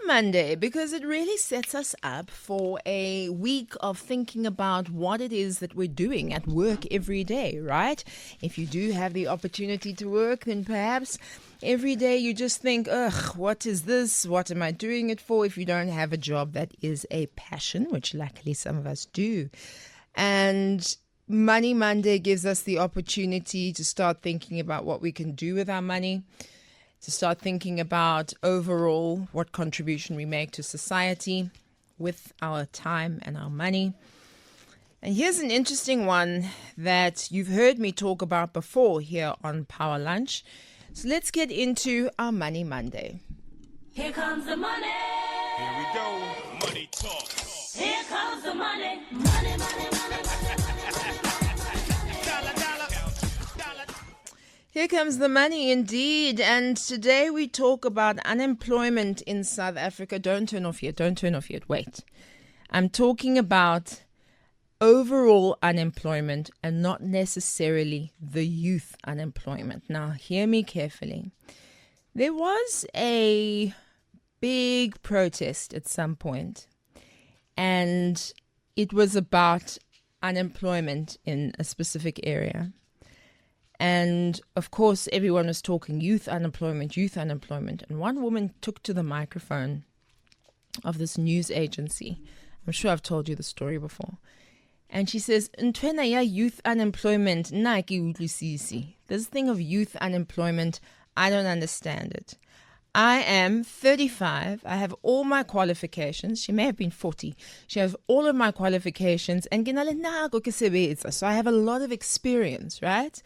Monday because it really sets us up for a week of thinking about what it is that we're doing at work every day, right? If you do have the opportunity to work, then perhaps every day you just think, ugh, what is this? What am I doing it for? If you don't have a job that is a passion, which luckily some of us do. And Money Monday gives us the opportunity to start thinking about what we can do with our money, to start thinking about overall what contribution we make to society with our time and our money. And here's an interesting one that you've heard me talk about before here on Power Lunch. So let's get into our Money Monday. Here comes the money. Here we go. Money talk. Here comes the money. Money, money, money, money. Dollar, dollar. Dollar. Here comes the money indeed. And today we talk about unemployment in South Africa. Don't turn off yet. Don't turn off yet. Wait. I'm talking about overall unemployment and not necessarily the youth unemployment. Now, hear me carefully. There was a big protest at some point, and it was about unemployment in a specific area. And of course, everyone was talking youth unemployment. And one woman took to the microphone of this news agency. I'm sure I've told you the story before. And she says, "Ntwena ya youth unemployment, na ke utlwisisi. This thing of youth unemployment, I don't understand it. I am 35. I have all my qualifications." She may have been 40. She has all of my qualifications. And so I have a lot of experience, right?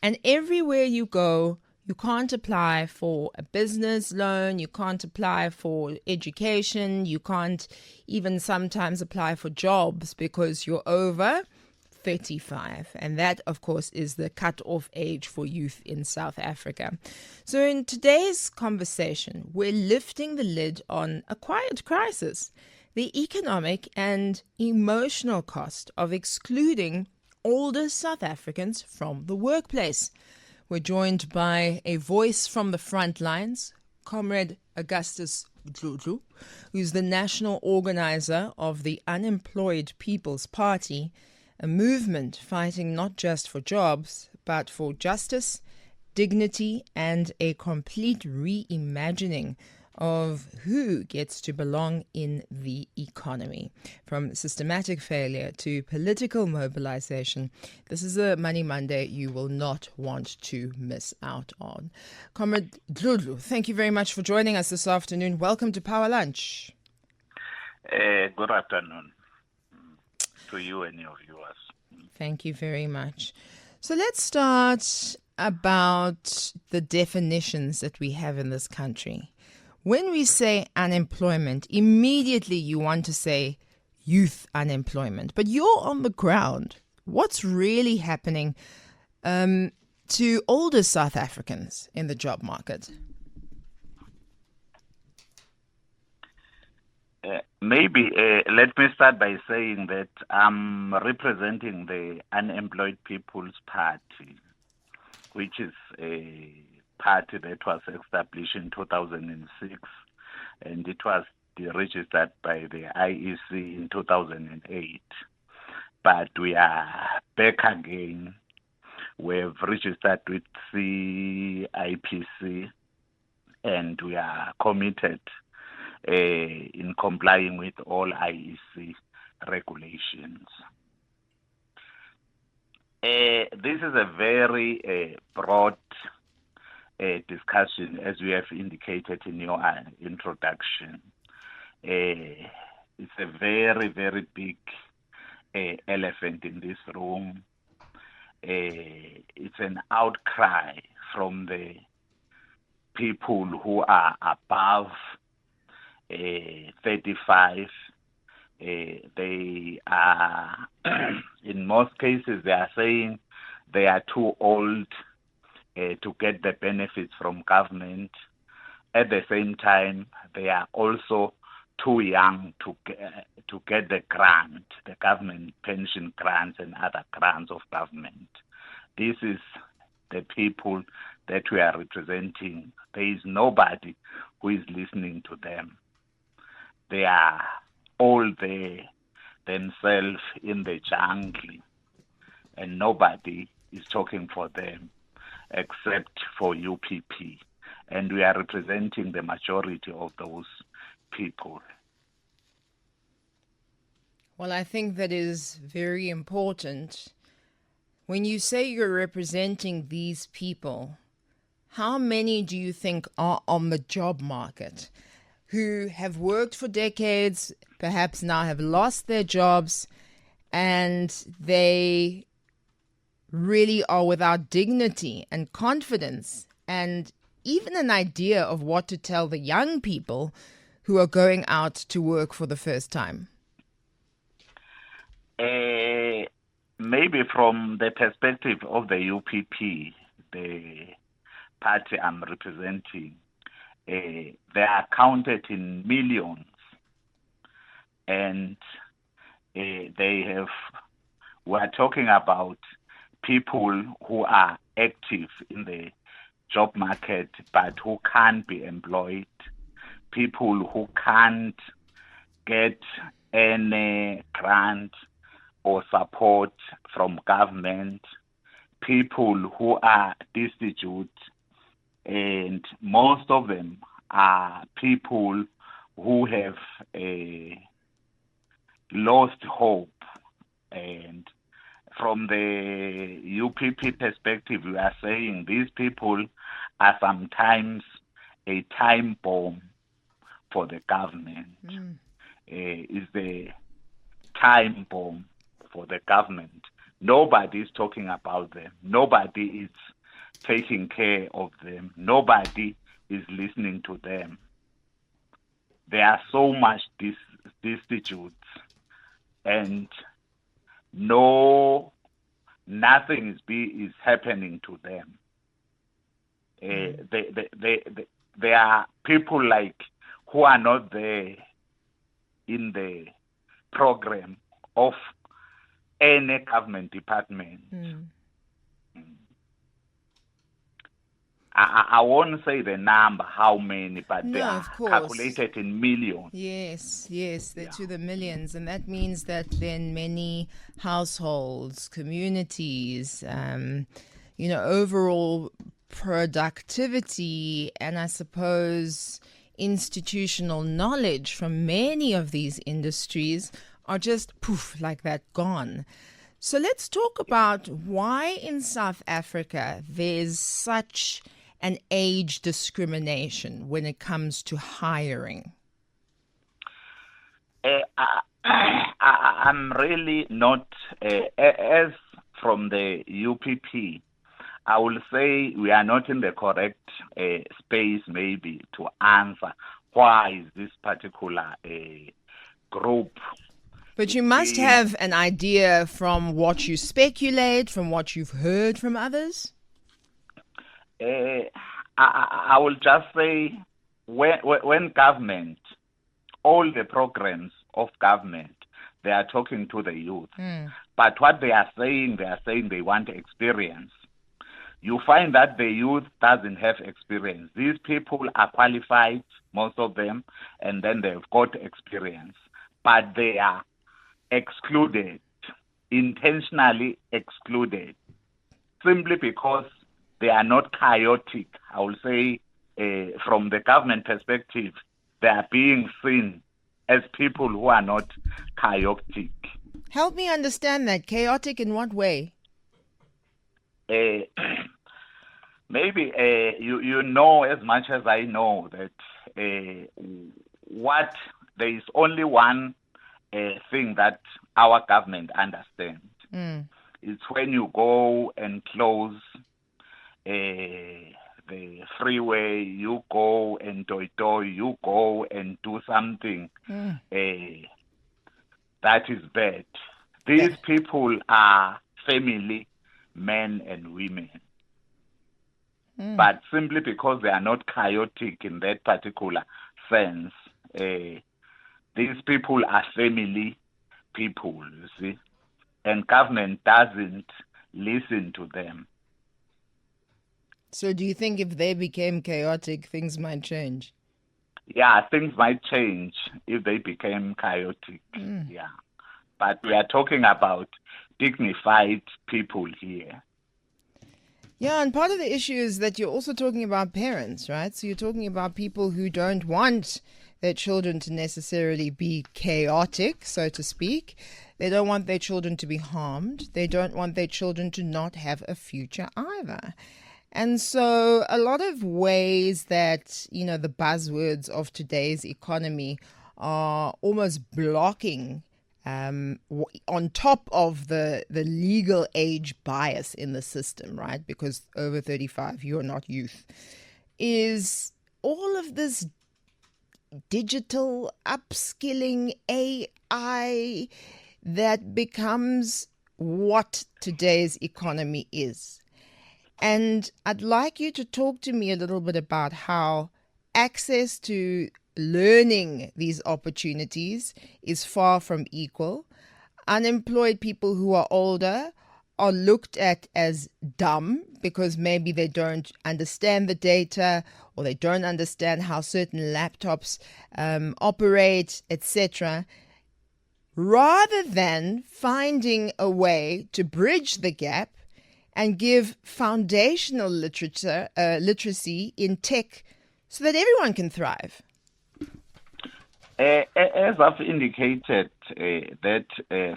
And everywhere you go, you can't apply for a business loan. You can't apply for education. You can't even sometimes apply for jobs because you're over 35. And that, of course, is the cut-off age for youth in South Africa. So in today's conversation, we're lifting the lid on a quiet crisis, the economic and emotional cost of excluding older South Africans from the workplace. We're joined by a voice from the front lines, Comrade Agustus Dludlu, who's the national organizer of the Unemployed People's Party, a movement fighting not just for jobs, but for justice, dignity, and a complete reimagining of who gets to belong in the economy. From systematic failure to political mobilization, this is a Money Monday you will not want to miss out on. Comrade Dludlu, thank you very much for joining us this afternoon. Welcome to Power Lunch. Good afternoon to you and your viewers. Thank you very much. So let's start about the definitions that we have in this country. When we say unemployment, immediately you want to say youth unemployment. But you're on the ground. What's really happening to older South Africans in the job market? Maybe let me start by saying that I'm representing the Unemployed People's Party, which is a party that was established in 2006, and it was registered by the IEC in 2008. But we are back again. We've registered with CIPC, and we are committed in complying with all IEC regulations. This is a very broad discussion, as we have indicated in your introduction. It's a very, very big elephant in this room. It's an outcry from the people who are above 35. They are, in most cases, they are saying they are too old to get the benefits from government. At the same time, they are also too young to get the grant, the government pension grants and other grants of government. This is the people that we are representing. There is nobody who is listening to them. they are all there themselves in the jungle, and nobody is talking for them except for UPP. And we are representing the majority of those people. Well, I think that is very important. When you say you're representing these people, how many do you think are on the job market who have worked for decades, perhaps now have lost their jobs, and they really are without dignity and confidence and even an idea of what to tell the young people who are going out to work for the first time? Maybe from the perspective of the UPP, the party I'm representing, they are counted in millions, and we're talking about people who are active in the job market but who can't be employed, people who can't get any grant or support from government, people who are destitute, and most of them are people who have lost hope. And from the UPP perspective, we are saying these people are sometimes a time bomb for the government. Is the time bomb for the government. Nobody is talking about them. Nobody is taking care of them. Nobody is listening to them. There are so much destitutes, and nothing is happening to them. There are people like who are not there in the program of any government department. I won't say the number, how many, but they are calculated in millions. Yes, they're to the millions. And that means that then many households, communities, overall productivity, and I suppose institutional knowledge from many of these industries are just poof, like that, gone. So let's talk about why in South Africa there's such an age discrimination when it comes to hiring. I'm really not, as from the UPP, I will say we are not in the correct space maybe to answer why is this particular group. But you must have an idea from what you speculate, from what you've heard from others. I will just say when government, all the programs of government, they are talking to the youth. But what they are saying they want experience. You find that the youth doesn't have experience. These people are qualified, most of them, and then they've got experience. But they are excluded, intentionally excluded, simply because they are not chaotic. I will say from the government perspective, they are being seen as people who are not chaotic. Help me understand that. Chaotic in what way? Maybe you know as much as I know that there is only one thing that our government understands. It's when you go and close the freeway, you go and toy, you go and do something that is bad. These people are family men and women. But simply because they are not chaotic in that particular sense, these people are family people, you see, and government doesn't listen to them. So do you think if they became chaotic, things might change? yeah, things might change if they became chaotic. Yeah. But we are talking about dignified people here. Yeah, and part of the issue is that you're also talking about parents, right? So you're talking about people who don't want their children to necessarily be chaotic, so to speak. They don't want their children to be harmed. They don't want their children to not have a future either. And so a lot of ways that, the buzzwords of today's economy are almost blocking on top of the legal age bias in the system, right? Because over 35, you're not youth, is all of this digital upskilling AI that becomes what today's economy is. And I'd like you to talk to me a little bit about how access to learning these opportunities is far from equal. Unemployed people who are older are looked at as dumb because maybe they don't understand the data or they don't understand how certain laptops operate, etc., rather than finding a way to bridge the gap and give foundational literacy in tech so that everyone can thrive. As I've indicated, that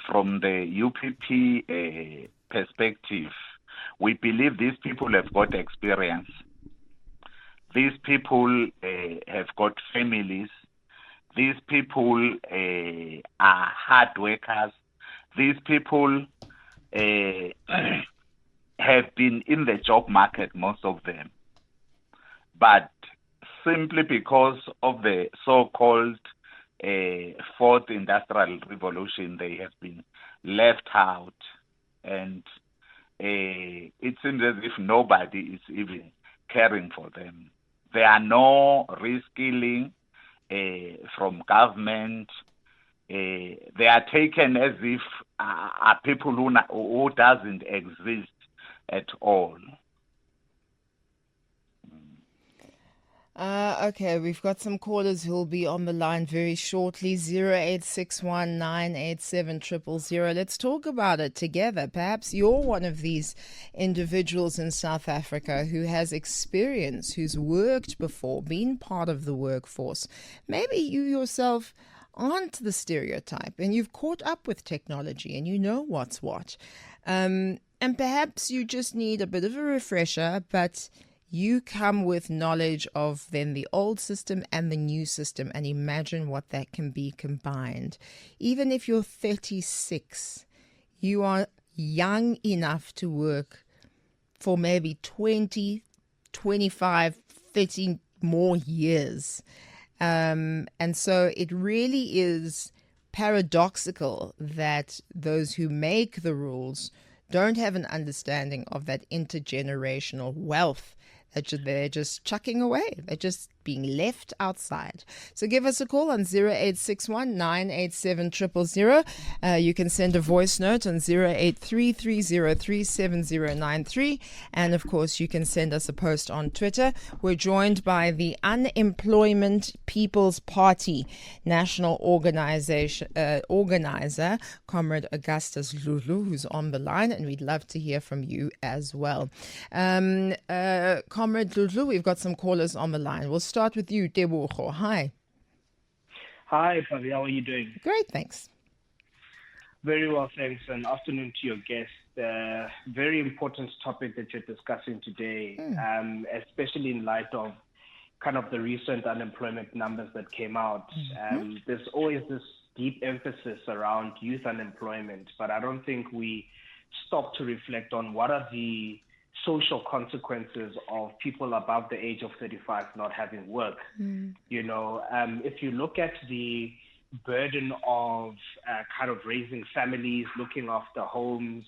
from the UPP perspective, we believe these people have got experience. These people have got families. These people are hard workers. These people have been in the job market, most of them. But simply because of the so-called fourth industrial revolution, they have been left out. And it seems as if nobody is even caring for them. There are no reskilling from government. They are taken as if are people who doesn't exist at all. Okay, we've got some callers who will be on the line very shortly. 0861987000. Let's talk about it together. Perhaps you're one of these individuals in South Africa who has experience, who's worked before, been part of the workforce. Maybe you yourself aren't the stereotype and you've caught up with technology and you know what's what. And perhaps you just need a bit of a refresher, but you come with knowledge of then the old system and the new system, and imagine what that can be combined. Even if you're 36, you are young enough to work for maybe 20, 25, 30 more years. And so it really is paradoxical that those who make the rules don't have an understanding of that intergenerational wealth that they're just chucking away. They're just being left outside. So give us a call on 0861 987 000. You can send a voice note on 0833037093. And of course, you can send us a post on Twitter. We're joined by the Unemployment People's Party National Organiser, Comrade Agustus Dludlu, who's on the line, and we'd love to hear from you as well. Comrade Dludlu, we've got some callers on the line. We'll start with you, Tebogo. Hi. Hi, Pabi. How are you doing? Great, thanks. Very well, thanks. And afternoon to your guest. Very important topic that you're discussing today, especially in light of kind of the recent unemployment numbers that came out. There's always this deep emphasis around youth unemployment, but I don't think we stop to reflect on what are the social consequences of people above the age of 35 not having work. If you look at the burden of kind of raising families, looking after homes,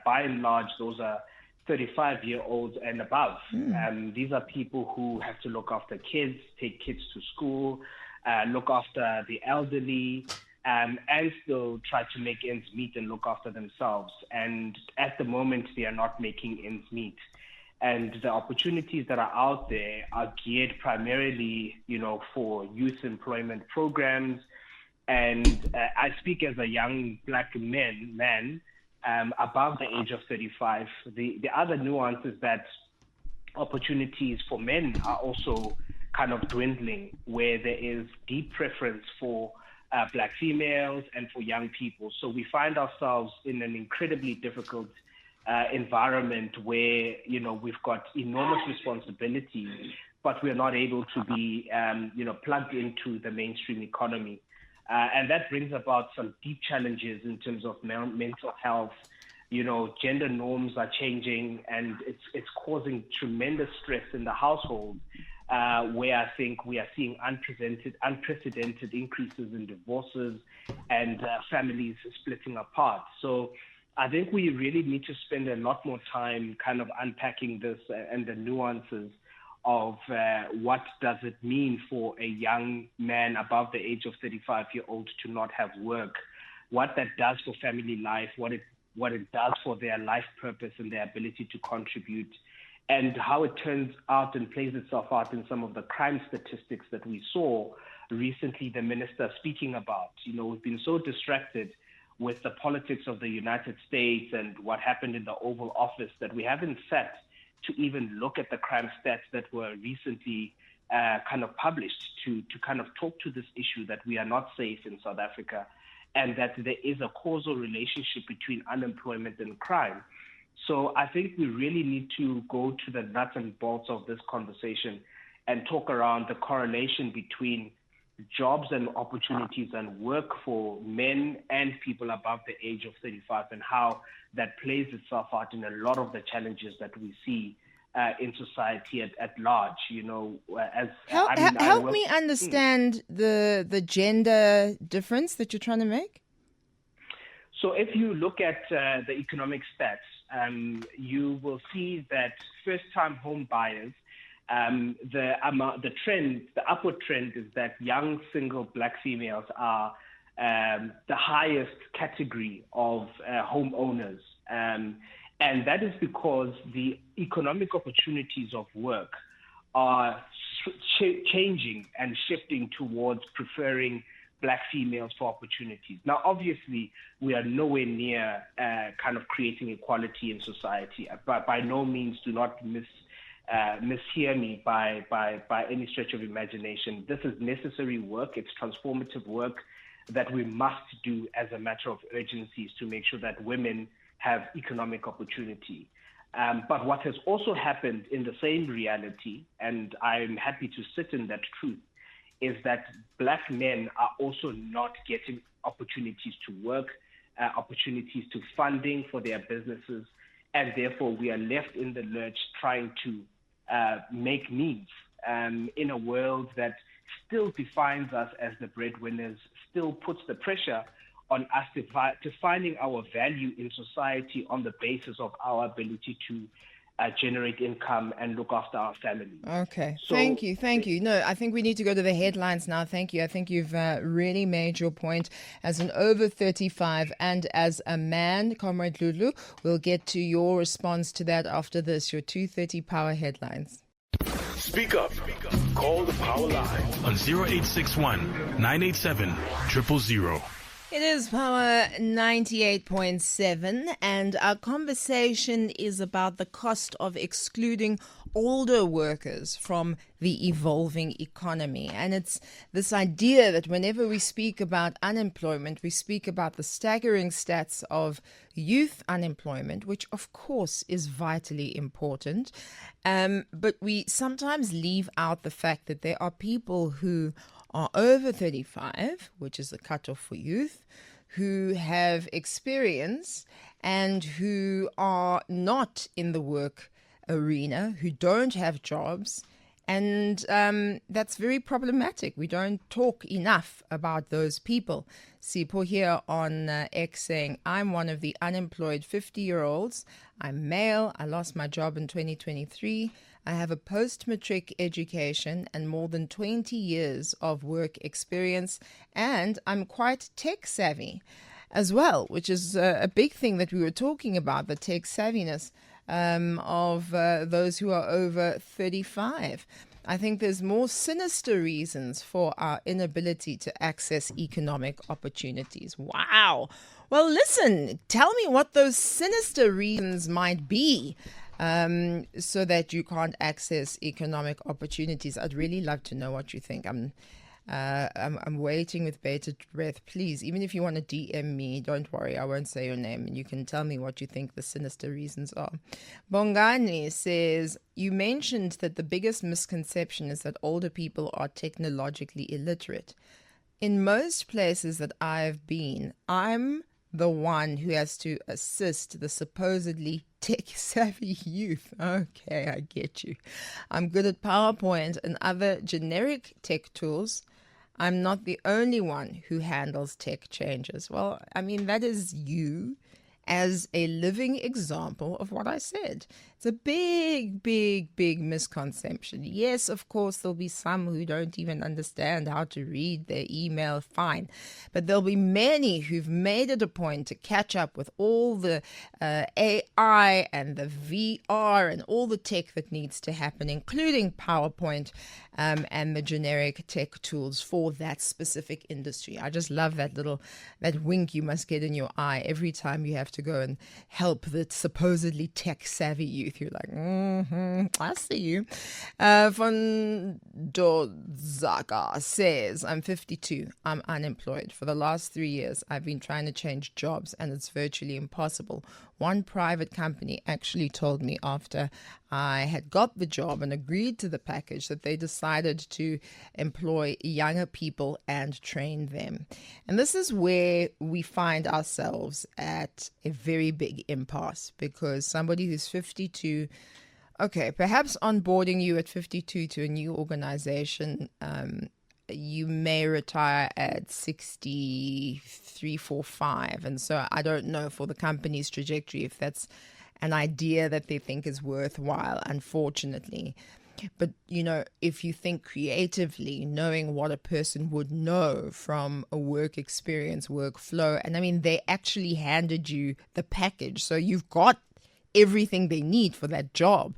by and large, those are 35-year-olds and above. These are people who have to look after kids, take kids to school, look after the elderly, and still try to make ends meet and look after themselves. And at the moment, they are not making ends meet. And the opportunities that are out there are geared primarily, for youth employment programs. And I speak as a young black man above the age of 35. The other nuance is that opportunities for men are also kind of dwindling, where there is deep preference for black females and for young people. So we find ourselves in an incredibly difficult environment where, we've got enormous responsibility, but we're not able to be, plugged into the mainstream economy. And that brings about some deep challenges in terms of mental health. Gender norms are changing, and it's causing tremendous stress in the household, where I think we are seeing unprecedented increases in divorces and families splitting apart. So I think we really need to spend a lot more time kind of unpacking this and the nuances of what does it mean for a young man above the age of 35-year-old to not have work, what that does for family life, what it does for their life purpose and their ability to contribute, and how it turns out and plays itself out in some of the crime statistics that we saw recently the minister speaking about. We've been so distracted with the politics of the United States and what happened in the Oval Office that we haven't sat to even look at the crime stats that were recently kind of published to kind of talk to this issue that we are not safe in South Africa, and that there is a causal relationship between unemployment and crime. So I think we really need to go to the nuts and bolts of this conversation and talk around the correlation between jobs and opportunities and work for men and people above the age of 35, and how that plays itself out in a lot of the challenges that we see in society at large. Help me understand the gender difference that you're trying to make. So if you look at the economic stats, you will see that first-time home buyers, the upward trend is that young single black females are the highest category of homeowners. And that is because the economic opportunities of work are changing and shifting towards preferring black females for opportunities. Now, obviously, we are nowhere near kind of creating equality in society. But by no means, do not mishear me by any stretch of imagination. This is necessary work. It's transformative work that we must do as a matter of urgency to make sure that women have economic opportunity. But what has also happened in the same reality, and I'm happy to sit in that truth, is that black men are also not getting opportunities to work, opportunities to funding for their businesses, and therefore we are left in the lurch trying to make means in a world that still defines us as the breadwinners, still puts the pressure on us defining our value in society on the basis of our ability to generate income and look after our family. Okay, So, thank you. No, I think we need to go to the headlines now. Thank you. I think you've really made your point as an over 35 and as a man, Comrade Dludlu. We'll get to your response to that after this, your 2:30 Power Headlines. Speak up. Call the Power Line on 0861 987 000. It is Power 98.7, and our conversation is about the cost of excluding older workers from the evolving economy. And it's this idea that whenever we speak about unemployment, we speak about the staggering stats of youth unemployment, which of course is vitally important. But we sometimes leave out the fact that there are people who are over 35, which is the cutoff for youth, who have experience and who are not in the work arena, who don't have jobs. And that's very problematic. We don't talk enough about those people. Sipho here on X saying, I'm one of the unemployed 50-year-olds. I'm male. I lost my job in 2023. I have a post-matric education and more than 20 years of work experience, and I'm quite tech savvy as well, which is a big thing that we were talking about, the tech savviness. of those who are over 35. I think there's more sinister reasons for our inability to access economic opportunities. Wow. Well, listen, tell me what those sinister reasons might be so that you can't access economic opportunities. I'd really love to know what you think. I'm waiting with bated breath. Please, even if you want to DM me, don't worry, I won't say your name, and you can tell me what you think the sinister reasons are. Bongani says, you mentioned that the biggest misconception is that older people are technologically illiterate. In most places that I've been, I'm the one who has to assist the supposedly tech-savvy youth. Okay, I get you. I'm good at PowerPoint and other generic tech tools. I'm not the only one who handles tech changes. Well, I mean, that is you as a living example of what I said. It's a big, big, big misconception. Yes, of course, there'll be some who don't even understand how to read their email, fine. But there'll be many who've made it a point to catch up with all the AI and the VR and all the tech that needs to happen, including PowerPoint and the generic tech tools for that specific industry. I just love that wink you must get in your eye every time you have to go and help the supposedly tech-savvy youth. You're like, I see you. Von Dozaka says, I'm 52. I'm unemployed. For the last 3 years, I've been trying to change jobs, and it's virtually impossible. One private company actually told me after I had got the job and agreed to the package that they decided to employ younger people and train them. And this is where we find ourselves at a very big impasse, because somebody who's 52, okay, perhaps onboarding you at 52 to a new organization, you may retire at 63, 4, 5. And so I don't know for the company's trajectory if that's an idea that they think is worthwhile, unfortunately. But, you know, if you think creatively, knowing what a person would know from a work experience, workflow, and I mean, they actually handed you the package. So you've got everything they need for that job.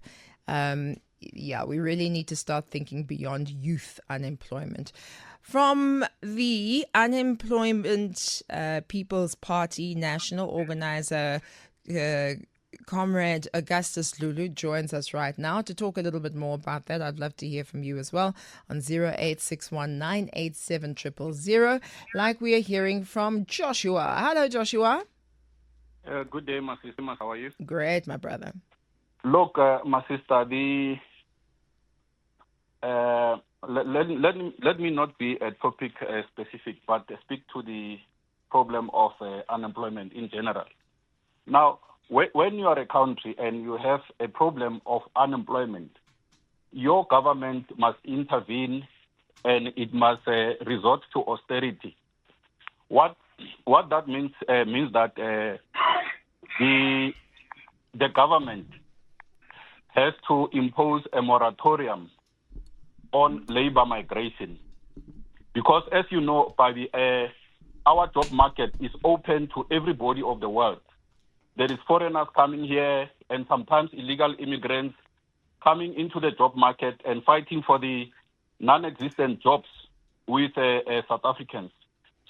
Yeah, we really need to start thinking beyond youth unemployment. From the Unemployment People's Party National Organizer, Comrade Agustus Dludlu joins us right now to talk a little bit more about that. I'd love to hear from you as well on 0861987000, like we are hearing from Joshua. Hello, Joshua. Good day, my sister. How are you? Great, my brother. Look, my sister, let me not be a topic specific, but speak to the problem of unemployment in general. Now, when you are a country and you have a problem of unemployment, your government must intervene and it must resort to austerity. What that means that the government has to impose a moratorium on labor migration, because as you know, our job market is open to everybody of the world. There is foreigners coming here and sometimes illegal immigrants coming into the job market and fighting for the non-existent jobs with South Africans.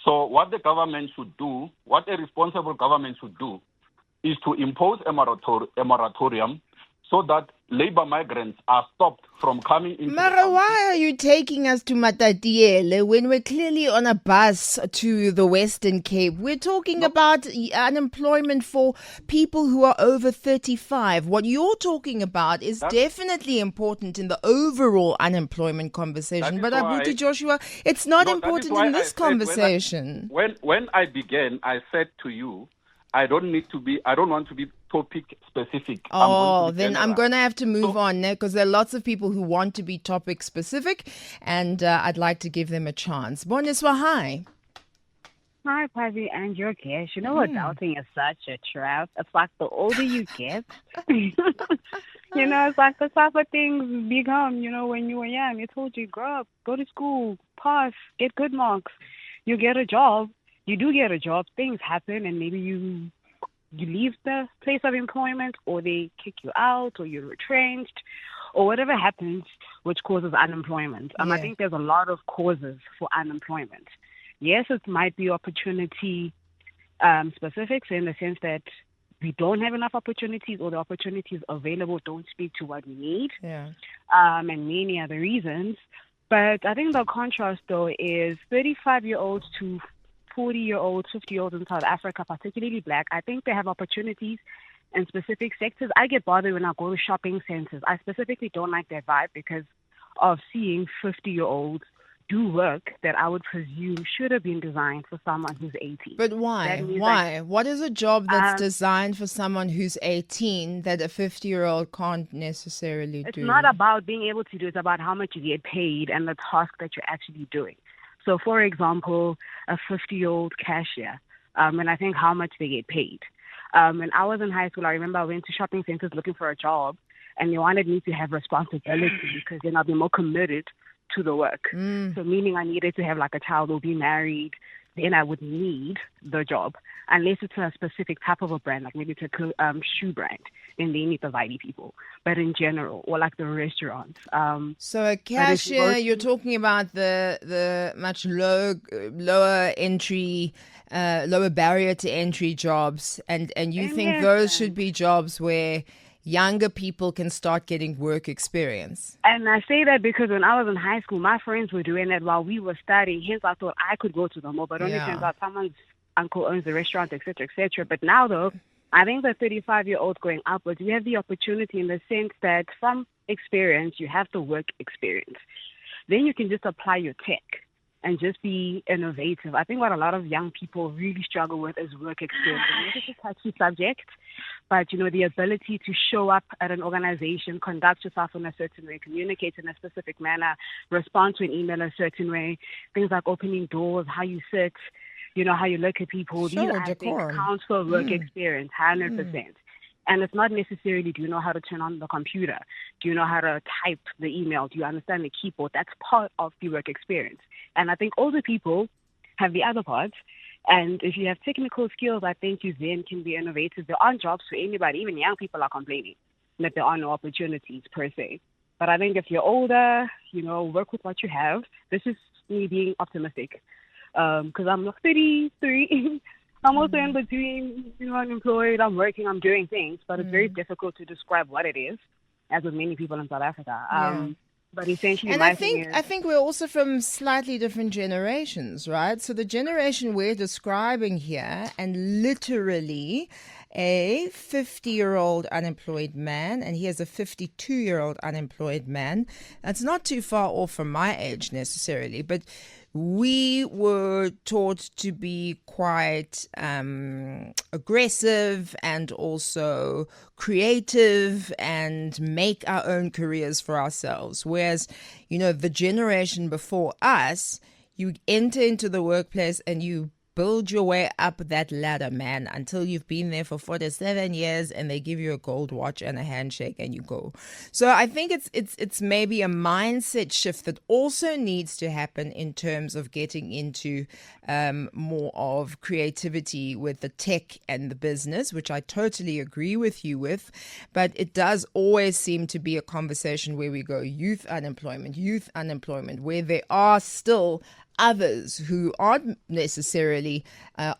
So what the government should do, what a responsible government should do, is to impose a moratorium so that labor migrants are stopped from coming into the country. Why are you taking us to Matatiele when we're clearly on a bus to the Western Cape? We're talking about unemployment for people who are over 35. What you're talking about is definitely important in the overall unemployment conversation. But Abuti Joshua, it's not important in this conversation. When I began, I said to you, I don't want to be topic specific. I'm going to have to move on now, because there are lots of people who want to be topic specific, and I'd like to give them a chance. Boniswa, hi. Hi, Pabi, and your guest. You know, adulting is such a trap. It's like the older you get, you know, it's like the type of things become, you know, when you were young. They told you, grow up, go to school, pass, get good marks. You get a job. You do get a job. Things happen, and maybe you you leave the place of employment, or they kick you out, or you're retrenched, or whatever happens, which causes unemployment. I Yeah. think there's a lot of causes for unemployment. Yes, it might be opportunity specific, so in the sense that we don't have enough opportunities, or the opportunities available don't speak to what we need, Yeah. and many other reasons. But I think the contrast, though, is 35-year-olds to 40-year-olds, 50-year-olds in South Africa, particularly black. I think they have opportunities in specific sectors. I get bothered when I go to shopping centers. I specifically don't like that vibe because of seeing 50-year-olds do work that I would presume should have been designed for someone who's 18. But why? That means Why? What is a job that's Um, designed for someone who's 18 that a 50-year-old can't necessarily It's do? not about being able to do, it's about how much you get paid and the task that you're actually doing. So, for example, a 50-year-old cashier, and I think how much they get paid. When I was in high school, I remember I went to shopping centers looking for a job, and they wanted me to have responsibility because then I'll be more committed to the work. So meaning I needed to have like a child or be married, then I would need the job. Unless it's a specific type of a brand, like maybe it's a shoe brand, then they need the ID people. But in general, or like the restaurants. So a if you cashier, go to- you're talking about the much lower entry, lower barrier to entry jobs, and you think those should be jobs where younger people can start getting work experience. And I say that because when I was in high school, my friends were doing that while we were studying. Hence, I thought I could go to them more, but only Yeah. turns out someone's uncle owns the restaurant, etc., etc. But now, though, I think the 35-year-olds going upwards, we have the opportunity in the sense that from experience, you have the work experience. Then you can just apply your tech and just be innovative. I think what a lot of young people really struggle with is work experience. And this is a touchy subject, but, you know, the ability to show up at an organization, conduct yourself in a certain way, communicate in a specific manner, respond to an email a certain way, things like opening doors, how you sit, you know, how you look at people. Sure, These I think decorum. count for work experience, 100%. And it's not necessarily, do you know how to turn on the computer? Do you know how to type the email? Do you understand the keyboard? That's part of the work experience. And I think older people have the other part. And if you have technical skills, I think you then can be innovative. There aren't jobs for anybody. Even young people are complaining that there are no opportunities per se. But I think if you're older, you know, work with what you have. This is me being optimistic. Because I'm 33. I'm also in between, you know, unemployed. I'm working, I'm doing things, but it's very difficult to describe what it is, as with many people in South Africa. But essentially, And my I thing think we're also from slightly different generations, right? So the generation we're describing here, and literally a 50-year-old unemployed man, and here's a 52-year-old unemployed man. That's not too far off from my age necessarily, but we were taught to be quite aggressive and also creative and make our own careers for ourselves. Whereas, you know, the generation before us, you enter into the workplace and you build your way up that ladder, man, until you've been there for 47 years and they give you a gold watch and a handshake and you go. So I think it's maybe a mindset shift that also needs to happen in terms of getting into more of creativity with the tech and the business, which I totally agree with you with. But it does always seem to be a conversation where we go youth unemployment, where there are still others who aren't necessarily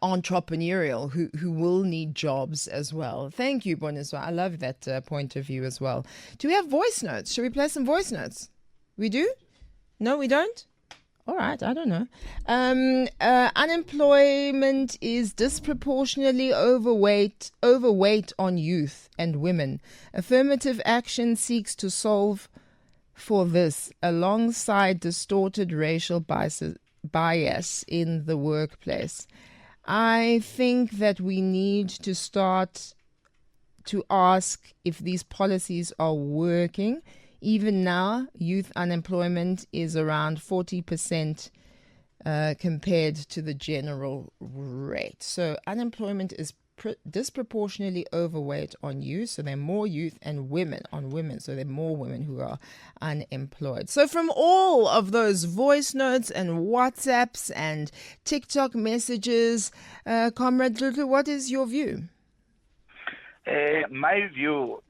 entrepreneurial, who will need jobs as well. Thank you, Boniswa. I love that point of view as well. Do we have voice notes? Should we play some voice notes? We do? No, we don't? All right, I don't know. Unemployment is disproportionately overweight on youth and women. Affirmative action seeks to solve for this alongside distorted racial bias in the workplace. I think that we need to start to ask if these policies are working. Even now, youth unemployment is around 40% compared to the general rate. So unemployment is disproportionately overweight on youth, so there are more youth, and women on women, so there are more women who are unemployed. So from all of those voice notes and WhatsApps and TikTok messages, Comrade Dludlu, what is your view? My view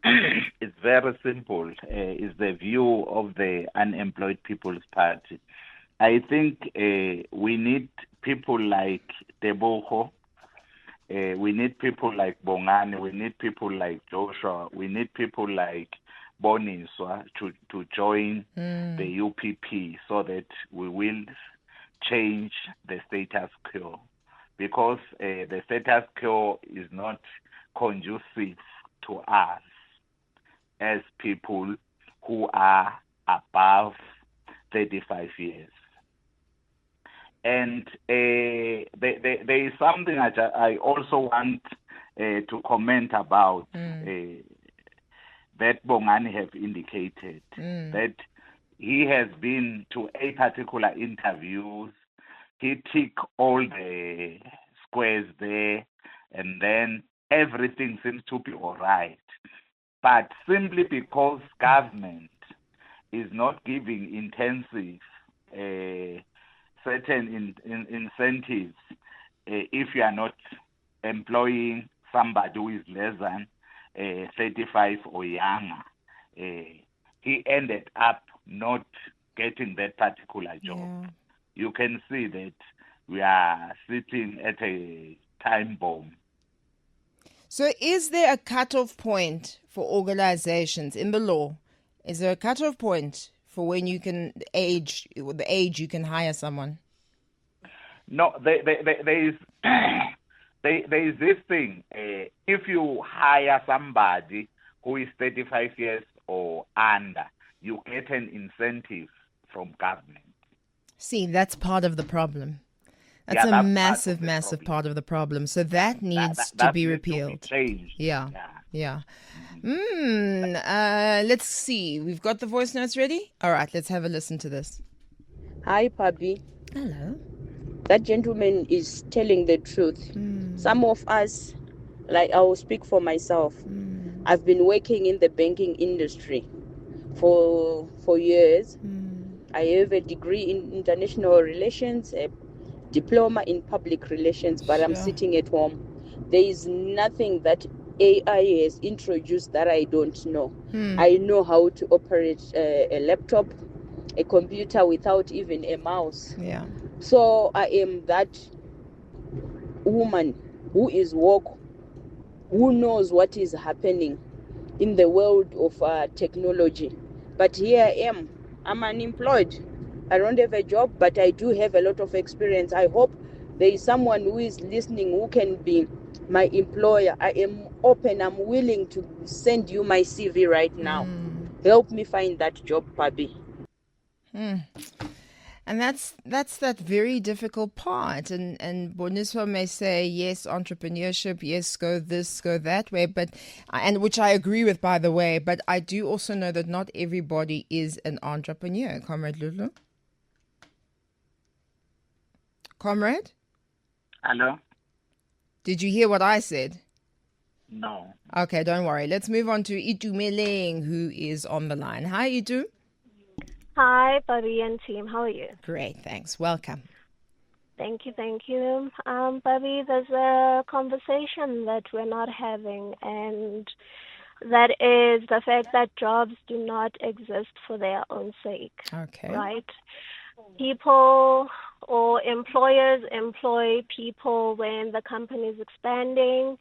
is very simple. Is the view of the Unemployed People's Party. I think we need people like Tebogo. We need people like Bongani. We need people like Joshua. We need people like Boniswa to join the UPP so that we will change the status quo. Because the status quo is not conducive to us as people who are above 35 years. And there is something I also want to comment about that Bongani have indicated, that he has been to a particular interviews, he tick all the squares there, and then everything seems to be all right. But simply because government is not giving intensive certain incentives, if you are not employing somebody who is less than 35 or younger, he ended up not getting that particular job. Yeah. You can see that we are sitting at a time bomb. So is there a cutoff point for organizations in the law? Is there a cutoff point for when you can the age you can hire someone? No, there is there is this thing. If you hire somebody who is 35 years or under, you get an incentive from government. See, that's part of the problem. That's Yeah, a that's part of massive, the massive problem. part of the problem. So that needs to That be needs repealed. To be changed. Yeah. Let's see. We've got the voice notes ready? All right, let's have a listen to this. Hi, Pabi. Hello. That gentleman is telling the truth. Some of us, like I will speak for myself, I've been working in the banking industry for years. I have a degree in international relations, a diploma in public relations, but I'm Sure. sitting at home. There is nothing that AI has introduced that I don't know. I know how to operate a laptop, a computer without even a mouse. Yeah. So I am that woman who is woke, who knows what is happening in the world of technology. But here I am. I'm unemployed. I don't have a job, but I do have a lot of experience. I hope there is someone who is listening who can be my employer. I am open. I'm willing to send you my CV right now. Help me find that job, Pabi. And that's that very difficult part. And Boniswa may say, yes, entrepreneurship, yes, go this, go that way, but and which I agree with, by the way, but I do also know that not everybody is an entrepreneur. Comrade Dludlu? Comrade? Hello? Did you hear what I said? No. Okay, don't worry. Let's move on to Itu Meleng, who is on the line. Hi, Itu. Hi, Pabi and team. How are you? Great, thanks. Welcome. Thank you. Pabi, there's a conversation that we're not having, and that is the fact that jobs do not exist for their own sake. Okay. Right? People or employers employ people when the company is expanding,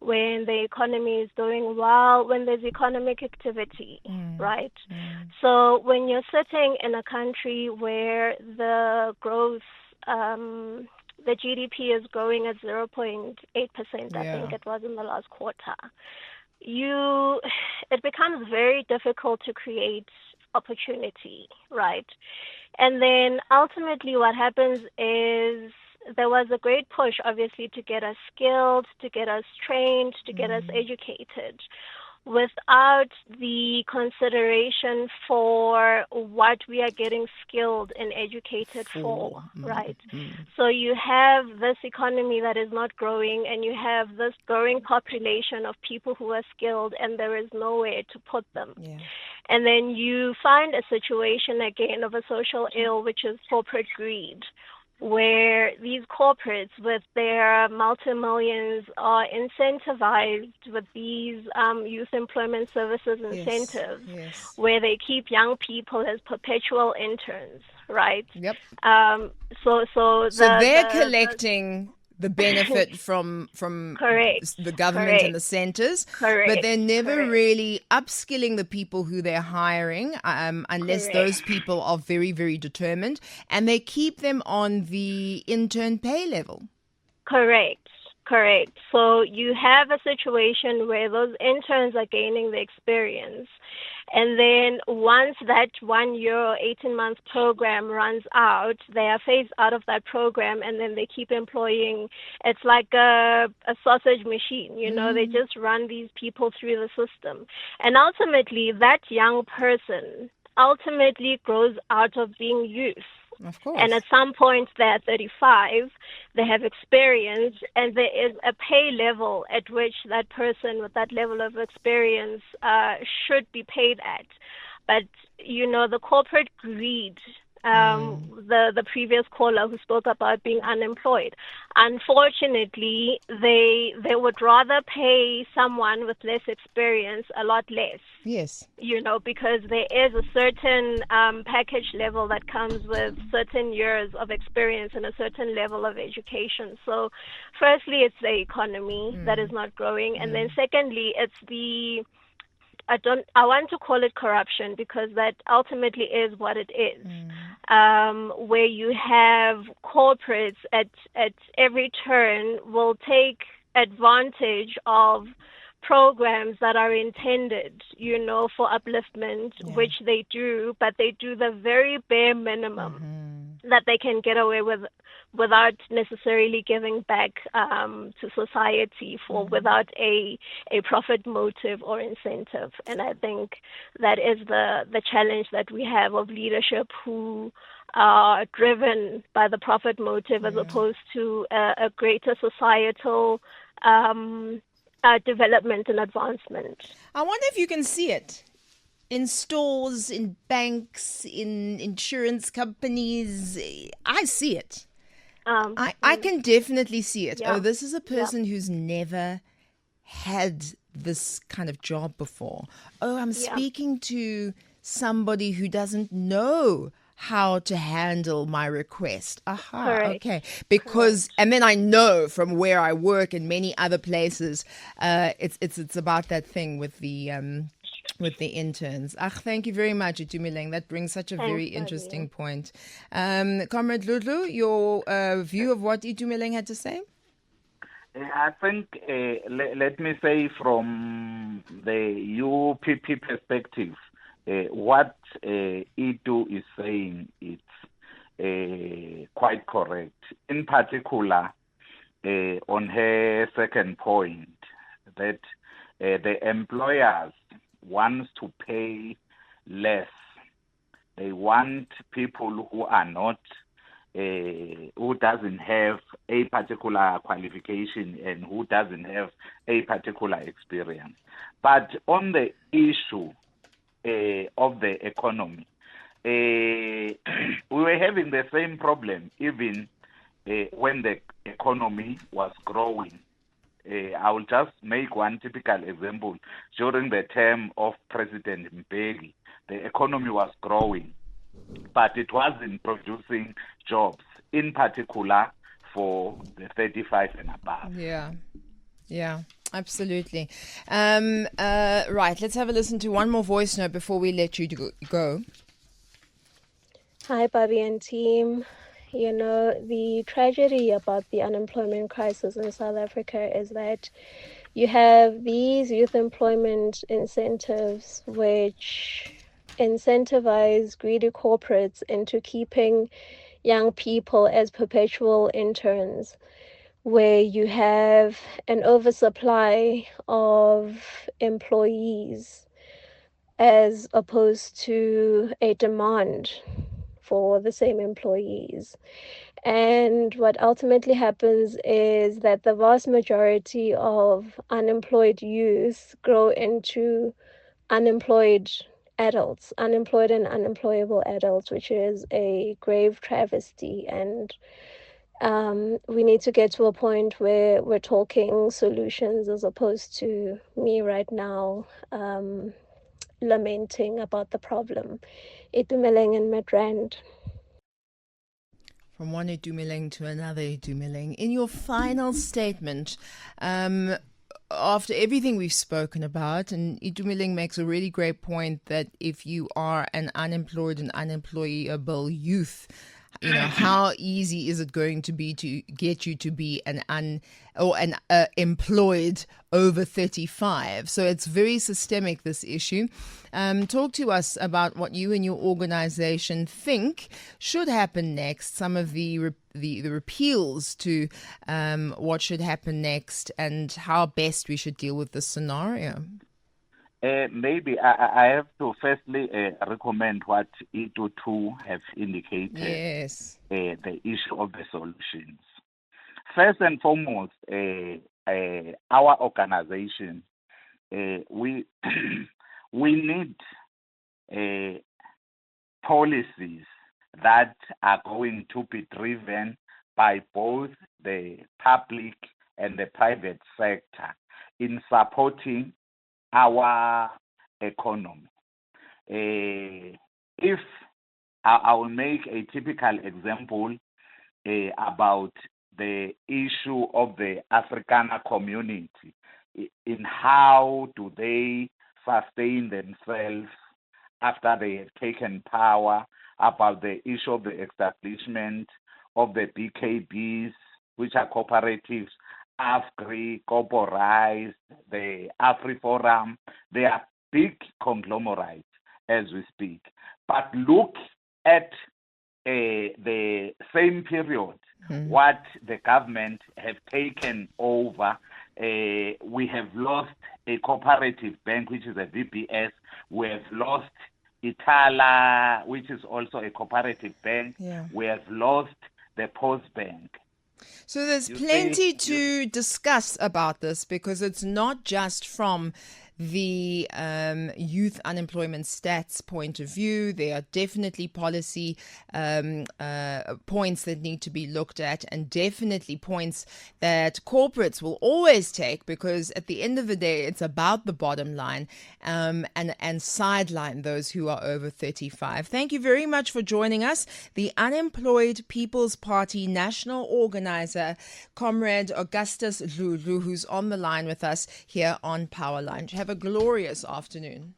when the economy is doing well, when there's economic activity, right? So when you're sitting in a country where the growth, the GDP is growing at 0.8%, I think it was in the last quarter, it becomes very difficult to create opportunity, right? And then ultimately what happens is there was a great push, obviously, to get us skilled, to get us trained, to get us educated, without the consideration for what we are getting skilled and educated for, right? So you have this economy that is not growing, and you have this growing population of people who are skilled, and there is nowhere to put them. And then you find a situation again of a social ill, which is corporate greed, where these corporates with their multi-millions are incentivized with these youth employment services incentives, where they keep young people as perpetual interns, right? Yep. So they're collecting the benefit from Correct. the government and the centers, but they're never Correct. really upskilling the people who they're hiring, unless those people are very, very determined, and they keep them on the intern pay level. Correct. So you have a situation where those interns are gaining the experience. And then once that 1 year or 18-month program runs out, they are phased out of that program, and then they keep employing. It's like a sausage machine, they just run these people through the system. And ultimately, that young person ultimately grows out of being youth. Of course. And at some point they're 35, they have experience, and there is a pay level at which that person with that level of experience should be paid at. But, the corporate greed, the previous caller who spoke about being unemployed, unfortunately, they would rather pay someone with less experience a lot less. Yes. Because there is a certain package level that comes with certain years of experience and a certain level of education. So firstly, it's the economy that is not growing. And then secondly, it's I want to call it corruption, because that ultimately is what it is. Where you have corporates at every turn will take advantage of programs that are intended, for upliftment, which they do, but they do the very bare minimum that they can get away with without necessarily giving back to society without a profit motive or incentive. And I think that is the challenge that we have of leadership who are driven by the profit motive as opposed to a greater societal development and advancement. I wonder if you can see it in stores, in banks, in insurance companies. I see it. I can definitely see it. Yeah. Oh, this is a person who's never had this kind of job before. Oh, I'm speaking to somebody who doesn't know how to handle my request. Aha, Correct. okay. Because, and then I know from where I work and many other places, it's about that thing with the interns. Thank you very much, Itumeleng. That brings such a very interesting point. Comrade Dludlu, your view of what Itumeleng had to say? I think, let me say from the UPP perspective, what Itu is saying is quite correct. In particular, on her second point, that the employers wants to pay less. They want people who are not, who doesn't have a particular qualification and who doesn't have a particular experience. But on the issue of the economy, we were having the same problem even when the economy was growing. I will just make one typical example. During the term of President Mbeki, the economy was growing, but it wasn't producing jobs, in particular for the 35 and above. Yeah, absolutely. Right, let's have a listen to one more voice note before we let you go. Hi, Pabi and team. The tragedy about the unemployment crisis in South Africa is that you have these youth employment incentives which incentivize greedy corporates into keeping young people as perpetual interns, where you have an oversupply of employees as opposed to a demand for the same employees. And what ultimately happens is that the vast majority of unemployed youth grow into unemployed adults, unemployed and unemployable adults, which is a grave travesty. And we need to get to a point where we're talking solutions as opposed to me right now lamenting about the problem. Itumeleng and Midrand. From one Itumeleng to another Itumeleng. In your final statement, after everything we've spoken about, and Itumeleng makes a really great point that if you are an unemployed and unemployable youth, how easy is it going to be to get you to be an employed over 35? So it's very systemic, this issue. Talk to us about what you and your organization think should happen next, some of the repeals to what should happen next, and how best we should deal with this scenario. Maybe I have to firstly recommend what E22 have indicated. Yes. The issue of the solutions. First and foremost, our organization, we need policies that are going to be driven by both the public and the private sector in supporting our economy. If I will make a typical example about the issue of the Afrikaner community, in how do they sustain themselves after they have taken power, about the issue of the establishment of the BKBs, which are cooperatives, AFGRI, Corporise, the AfriForum. They are big conglomerates as we speak. But look at the same period, what the government have taken over. We have lost a cooperative bank, which is a VBS. We have lost Itala, which is also a cooperative bank. Yeah. We have lost the Post Bank. So there's plenty to discuss about this, because it's not just from the youth unemployment stats point of view. There are definitely policy points that need to be looked at, and definitely points that corporates will always take, because at the end of the day, it's about the bottom line, and sideline those who are over 35. Thank you very much for joining us. The Unemployed People's Party National Organizer, Comrade Agustus Dludlu, who's on the line with us here on Powerline. Have a glorious afternoon.